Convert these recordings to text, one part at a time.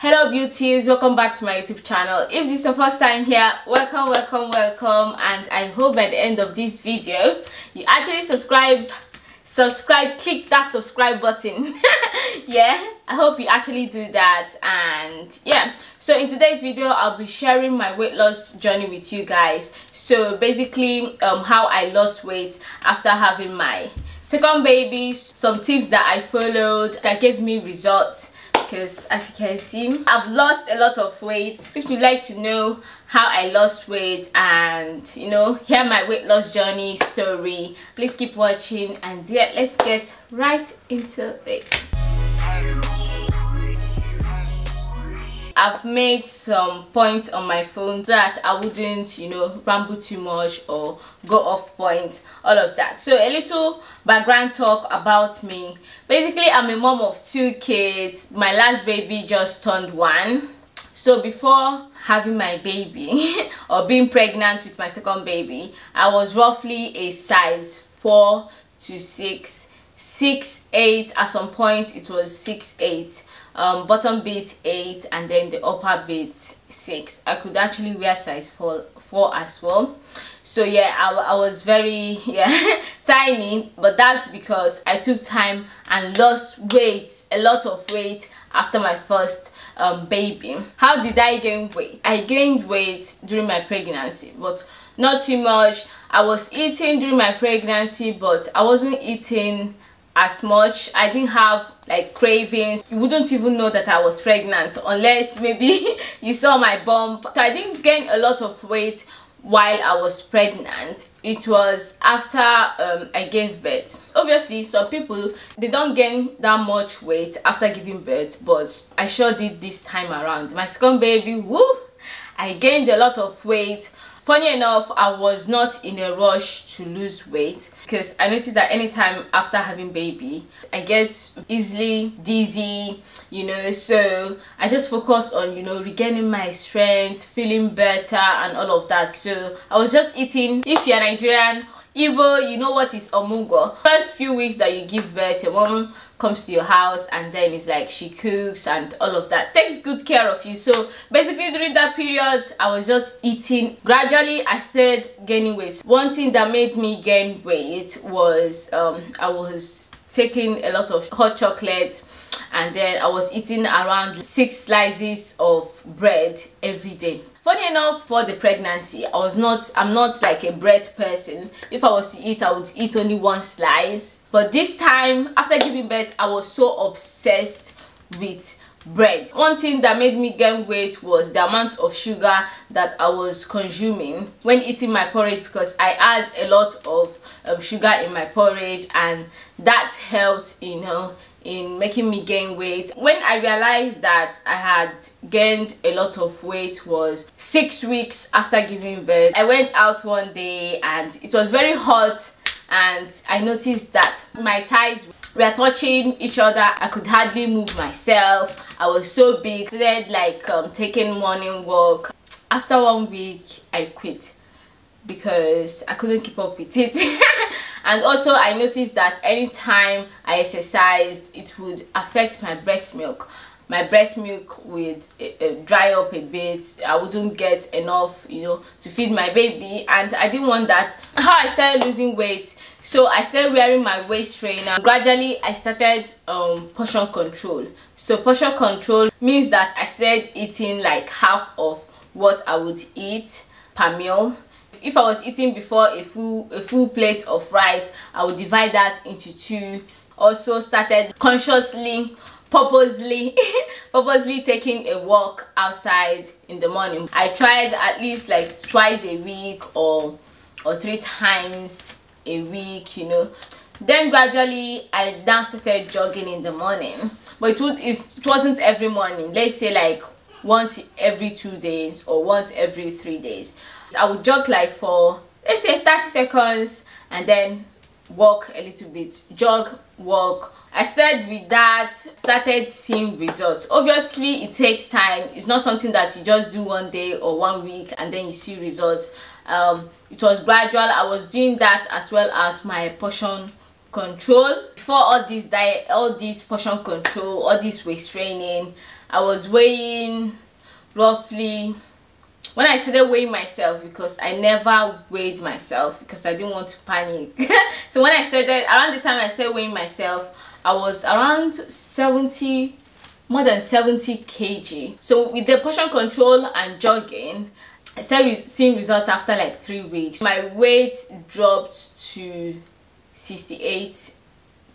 Hello beauties, welcome back to my YouTube channel. If this is your first time here, welcome, and I hope by the end of this video you actually subscribe, click that subscribe button. Yeah, I hope you actually do that. And yeah, so in today's video I'll be sharing my weight loss journey with you guys. So basically how I lost weight after having my second baby, some tips that I followed that gave me results. Because as you can see, I've lost a lot of weight. If you'd like to know how I lost weight and hear my weight loss journey story, please keep watching. And yeah, let's get right into it. I've made some points on my phone so that I wouldn't ramble too much or go off point, all of that. So a little background talk about me. Basically, I'm a mom of 2 kids. My last baby just turned 1. So before having my baby or being pregnant with my second baby, I was roughly a size 4 to 6, 6'8". At some point it was 6'8". Bottom bit 8 and then the upper bit 6. I could actually wear size 4 as well. So yeah, I was very tiny, but that's because I took time and lost weight, a lot of weight after my first baby. How did I gain weight? I gained weight during my pregnancy, but not too much. I was eating during my pregnancy, but I wasn't eating as much. I didn't have like cravings. You wouldn't even know that I was pregnant unless maybe you saw my bump. So I didn't gain a lot of weight while I was pregnant. It was after I gave birth. Obviously some people, they don't gain that much weight after giving birth, but I sure did this time around. My second baby, woo, I gained a lot of weight. Funny enough, I was not in a rush to lose weight because I noticed that anytime after having baby, I get easily dizzy, so I just focus on, regaining my strength, feeling better and all of that. So I was just eating. If you're Nigerian, Igbo, you know what is omugo. First few weeks that you give birth, your mom comes to your house and then it's like she cooks and all of that, takes good care of you. So basically during that period I was just eating. Gradually I started gaining weight. One thing that made me gain weight was I was taking a lot of hot chocolate, and then I was eating around 6 slices of bread every day. Funny enough, for the pregnancy, I'm not like a bread person. If I was to eat, I would eat only 1 slice. But this time, after giving birth, I was so obsessed with bread. One thing that made me gain weight was the amount of sugar that I was consuming when eating my porridge, because I add a lot of sugar in my porridge, and that helped, in making me gain weight. When I realized that I had gained a lot of weight was 6 weeks after giving birth. I went out one day and it was very hot, and I noticed that my thighs were touching each other. I could hardly move myself. I was so big. Started like taking morning walk. After 1 week I quit because I couldn't keep up with it. And also I noticed that anytime I exercised, it would affect my breast milk. My breast milk would dry up a bit. I wouldn't get enough, to feed my baby, and I didn't want that. How I started losing weight, so I started wearing my waist trainer. Gradually I started portion control. So portion control means that I started eating like half of what I would eat per meal. If I was eating before a full plate of rice, I would divide that into 2. Also started consciously, purposely taking a walk outside in the morning. I tried at least like twice a week or 3 times a week, Then gradually I now started jogging in the morning, but it wasn't every morning. Let's say like once every 2 days or once every 3 days. I would jog like for, let's say, 30 seconds and then walk a little bit. Jog, walk. I started with that, started seeing results. Obviously it takes time. It's not something that you just do one day or 1 week and then you see results. It was gradual. I was doing that as well as my portion control. Before all this diet, all this portion control, all this waist training, I was weighing roughly, when I started weighing myself, because I never weighed myself because I didn't want to panic. So when I started, around the time I started weighing myself, I was around 70, more than 70 kg. So with the portion control and jogging, I started seeing results after like 3 weeks. My weight dropped to 68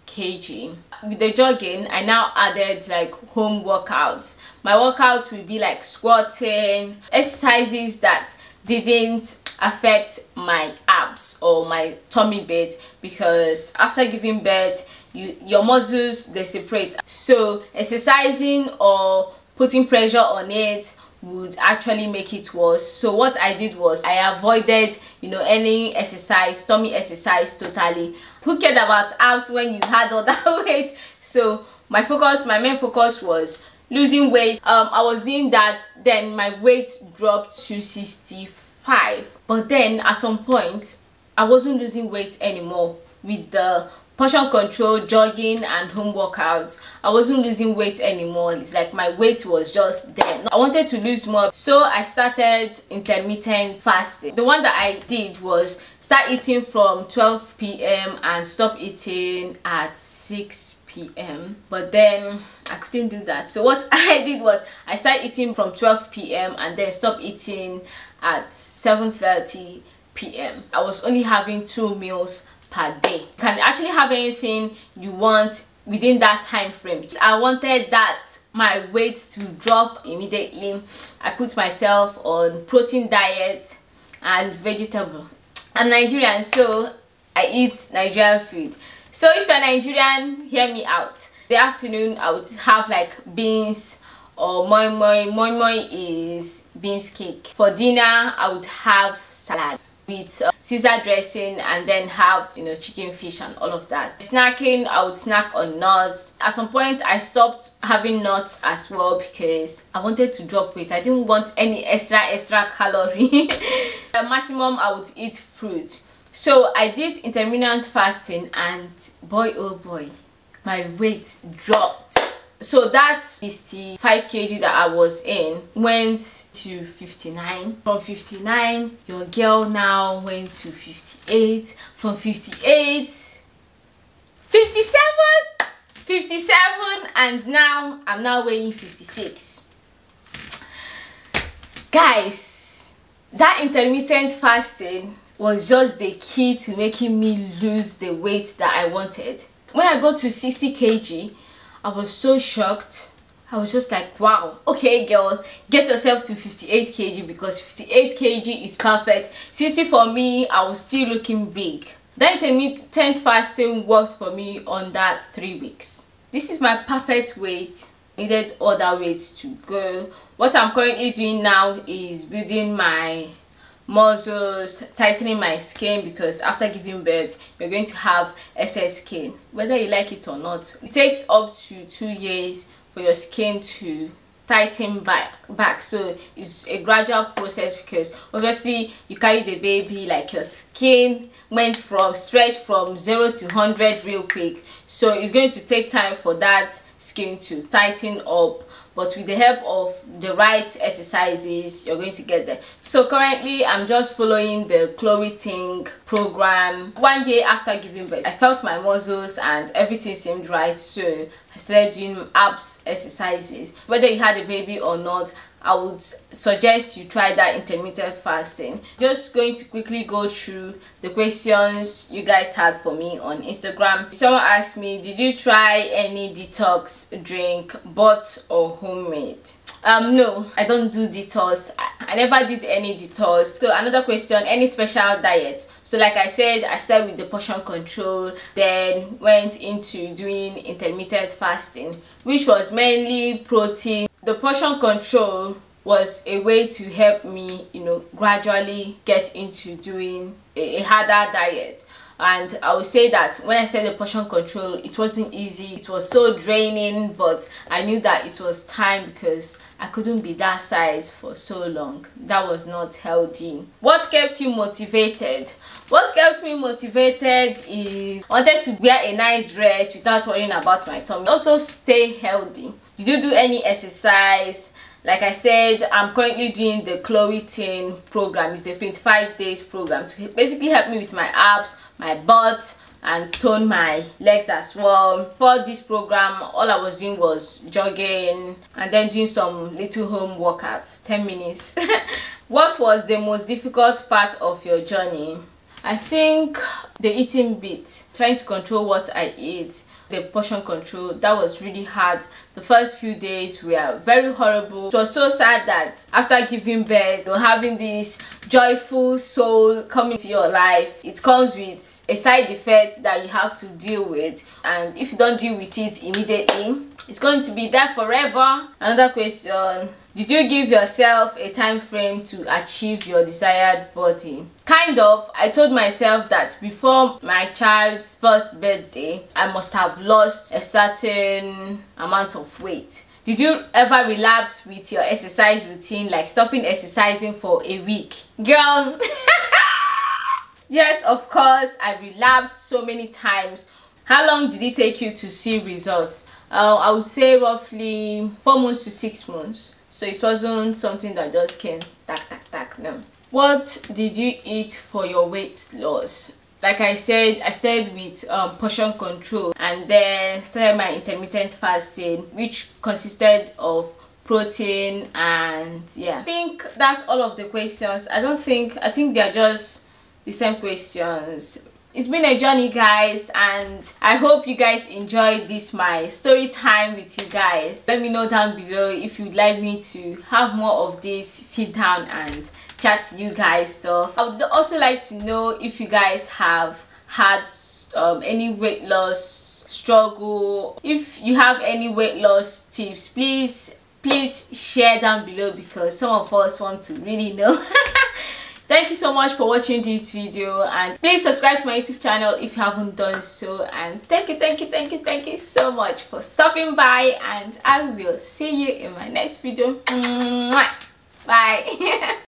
kg. With the jogging, I now added like home workouts. My workouts will be like squatting, exercises that didn't affect my abs or my tummy bit, because after giving birth, your muscles, they separate. So exercising or putting pressure on it would actually make it worse. So what I did was I avoided, you know, any exercise, tummy exercise totally. Who cared about abs when you had all that weight? So my main focus was losing weight. I was doing that, then my weight dropped to 65. But then at some point I wasn't losing weight anymore. With the portion control, jogging and home workouts, I wasn't losing weight anymore. It's like my weight was just there. I wanted to lose more, so I started intermittent fasting. The one that I did was start eating from 12 p.m. and stop eating at 6 p.m. but then I couldn't do that. So what I did was I started eating from 12 p.m. and then stop eating at 7:30 p.m. I was only having 2 meals per day. You can actually have anything you want within that time frame. I wanted that my weight to drop immediately. I put myself on protein diet and vegetable. I'm Nigerian, so I eat Nigerian food. So if you're Nigerian, hear me out. The afternoon I would have like beans or moi moi. Moi moi is beans cake. For dinner I would have salad with Caesar dressing, and then have, you know, chicken, fish and all of that. Snacking, I would snack on nuts. At some point I stopped having nuts as well because I wanted to drop weight. I didn't want any extra calorie. Maximum I would eat fruit. So I did intermittent fasting, and boy oh boy, my weight dropped. So that 65 kg that I was in went to 59. From 59, your girl now went to 58. From 58, 57, and now I'm now weighing 56. Guys, that intermittent fasting was just the key to making me lose the weight that I wanted. When I got to 60 kg, I was so shocked. I was just like, wow, okay girl, get yourself to 58 kg because 58 kg is perfect. 60 for me, I was still looking big. That intermittent fasting worked for me on that 3 weeks. This is my perfect weight. Needed other weights to go. What I'm currently doing now is building my muscles, tightening my skin, because after giving birth you're going to have excess skin, whether you like it or not. It takes up to 2 years for your skin to tighten back, so it's a gradual process, because obviously you carry the baby, like your skin went from stretch from 0 to 100 real quick, so it's going to take time for that skin to tighten up. But with the help of the right exercises, you're going to get there. So currently I'm just following the Cloe Ting program. 1 year after giving birth, I felt my muscles and everything seemed right, so I started doing abs exercises. Whether you had a baby or not, I would suggest you try that intermittent fasting. Just going to quickly go through the questions you guys had for me on Instagram. Someone asked me, did you try any detox drink, bought or homemade? No, I don't do detox. I never did any detox. So another question, any special diets? So like I said, I started with the portion control, then went into doing intermittent fasting, which was mainly protein. The portion control was a way to help me, you know, gradually get into doing a harder diet. And I would say that when I started the portion control, it wasn't easy, it was so draining, but I knew that it was time because I couldn't be that size for so long. That was not healthy. What kept you motivated? What kept me motivated is I wanted to wear a nice dress without worrying about my tummy. Also stay healthy. Did you do any exercise? Like I said, I'm currently doing the Cloe ting program. It's the 25 days program to basically help me with my abs, my butt, and tone my legs as well. For this program, all I was doing was jogging and then doing some little home workouts, 10 minutes. What was the most difficult part of your journey? I think the eating bit, trying to control what I eat, the portion control, that was really hard. The first few days were very horrible. It was so sad that after giving birth, you're having this joyful soul coming to your life. It comes with a side effect that you have to deal with, and if you don't deal with it immediately, it's going to be there forever. Another question: did you give yourself a time frame to achieve your desired body? Kind of. I told myself that before my child's first birthday, I must have lost a certain amount of weight. Did you ever relapse with your exercise routine, like stopping exercising for a week? Girl, yes, of course, I relapsed so many times. How long did it take you to see results? I would say roughly 4 months to 6 months. So it wasn't something that just came tack, no. What did you eat for your weight loss? Like I said, I started with portion control and then started my intermittent fasting, which consisted of protein, and yeah. I think that's all of the questions. I think they're just the same questions. It's been a journey, guys, and I hope you guys enjoyed this my story time with you guys. Let me know down below if you'd like me to have more of this sit down and chat to you guys stuff. I would also like to know if you guys have had any weight loss struggle. If you have any weight loss tips, please share down below, because some of us want to really know. Thank you so much for watching this video, and please subscribe to my YouTube channel if you haven't done so. And thank you so much for stopping by, and I will see you in my next video. Bye.